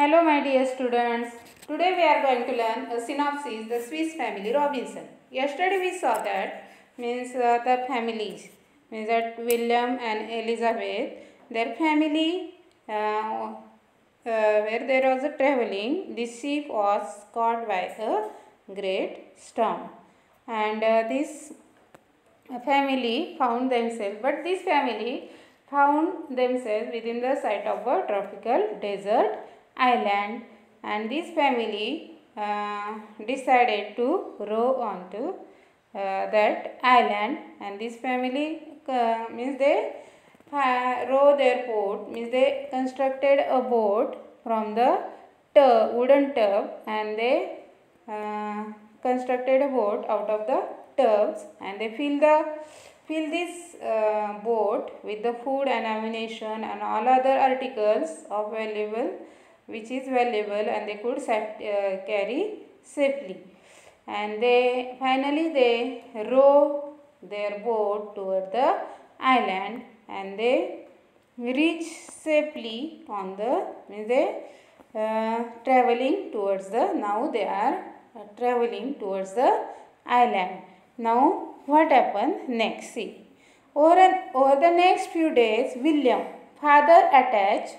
Hello my dear students. Today we are going to learn a synopsis the Swiss family Robinson. Yesterday we saw that the families means that William and Elizabeth, their family where there was a traveling, this ship was caught by a great storm, and this family found themselves, but this family found themselves within the sight of a tropical desert island, and this family decided to row onto that island, and this family means they row their boat, means they constructed a boat from the wooden tub, and they constructed a boat out of the tubs, and they fill this boat with the food and ammunition and all other articles of valuable which is valuable, and they could carry safely, and they finally they row their boat toward the island, and they reach safely on the means they traveling towards the now they are traveling towards the island. Now what happened next? See, over the next few days, William father attached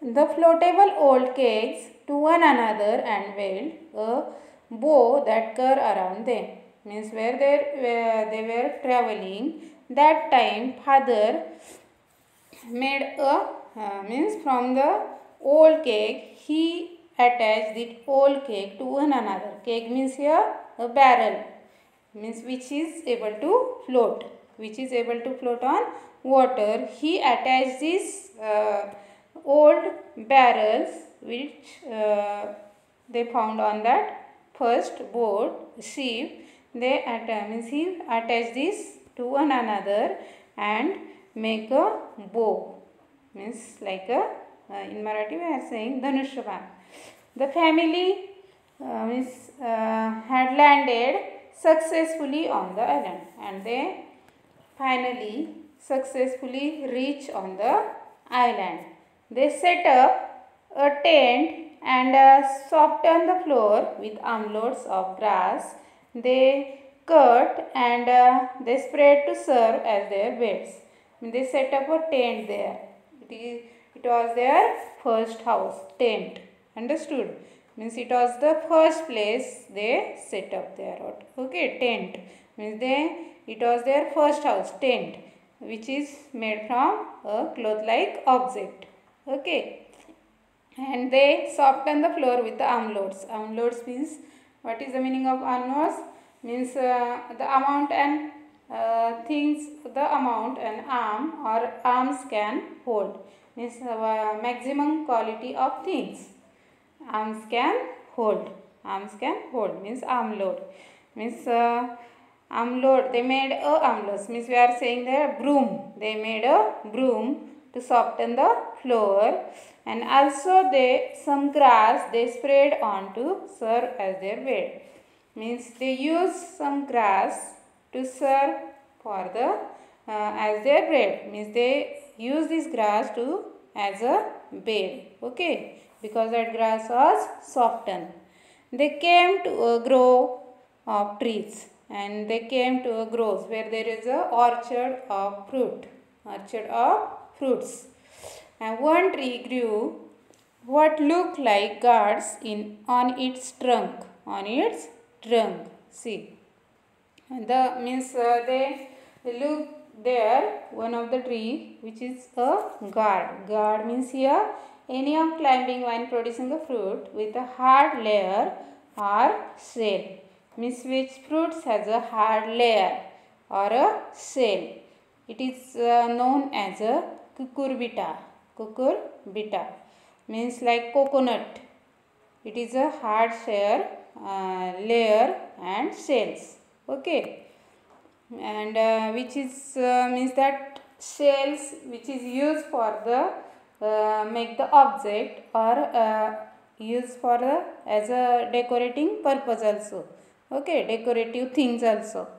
the floatable old kegs to one another and built a bow that curved around them. Means where they were traveling that time, father made a means from the old keg he attached the old keg to one another. Keg means here a barrel, means which is able to float on water. He attached these old barrels which they found on that first boat ship. They he attached this to one another and make a bow, means like a in Marathi we are saying Dhanushya. The family had landed successfully on the island, and they finally successfully reached on the island. They set up a tent and softened the floor with armloads of grass. They cut and they spread to serve as their beds. They set up a tent there. It was their first house, tent. Understood? Means it was the first place they set up there. Okay, tent. Means it was their first house, tent, which is made from a cloth-like object. Okay. And they soften the floor with the armloads. Armloads means, what is the meaning of armloads? Means the amount and things, the amount an arm or arms can hold. Means maximum quality of things. Arms can hold means arm load, means arm load. They made a armless, means we are saying the broom. They made a broom to soften the floor, and also some grass they spread on to serve as their bed. Means they use some grass to serve for the as their bed. Means they use this grass to as a bed. Okay, because that grass was softened. They came to a grove of trees, and they came to a grove where there is a orchard of fruits. And one tree grew what looked like gourds on its trunk. See, and they look there one of the tree which is a gourd. Gourd means here any of climbing vine producing a fruit with a hard layer or shell. Means which fruits has a hard layer or a shell. It is known as a cucurbita. Cucurbita means like coconut. It is a hard shell, layer and shells. Okay, and which is means that shells which is used for the make the object or used for as a decorating purpose also. Okay, decorative things also,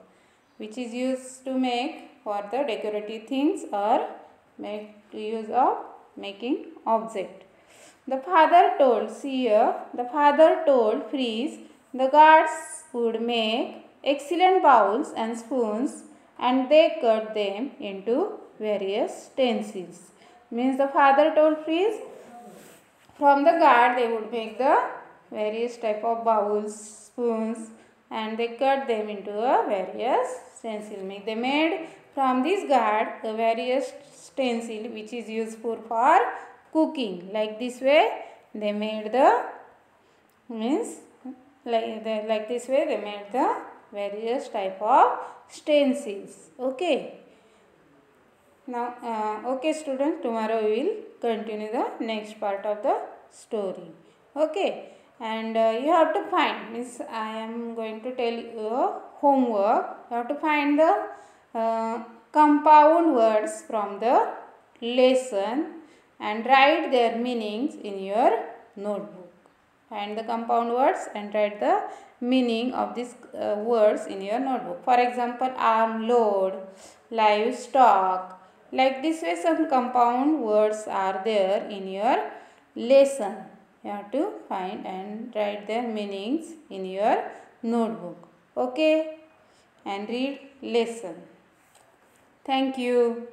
which is used to make for the decorative things or make use of making object. The father told, see here, the father told Freeze the guards would make excellent bowls and spoons and they cut them into various utensils. Means the father told Freeze from the guard they would make the various type of bowls, spoons and they cut them into a various stencil. They made from this guard a various stencil which is useful for cooking. Like this way they made the means like this way they made the various type of stencils. Okay. Now, okay students, tomorrow we will continue the next part of the story. Okay, and you have to find, means I am going to tell you homework. You have to find the compound words from the lesson and write their meanings in your notebook. Find the compound words and write the meaning of these words in your notebook. For example, arm load, livestock. Like this way some compound words are there in your lesson. You have to find and write their meanings in your notebook. Okay, and read lesson. Thank you.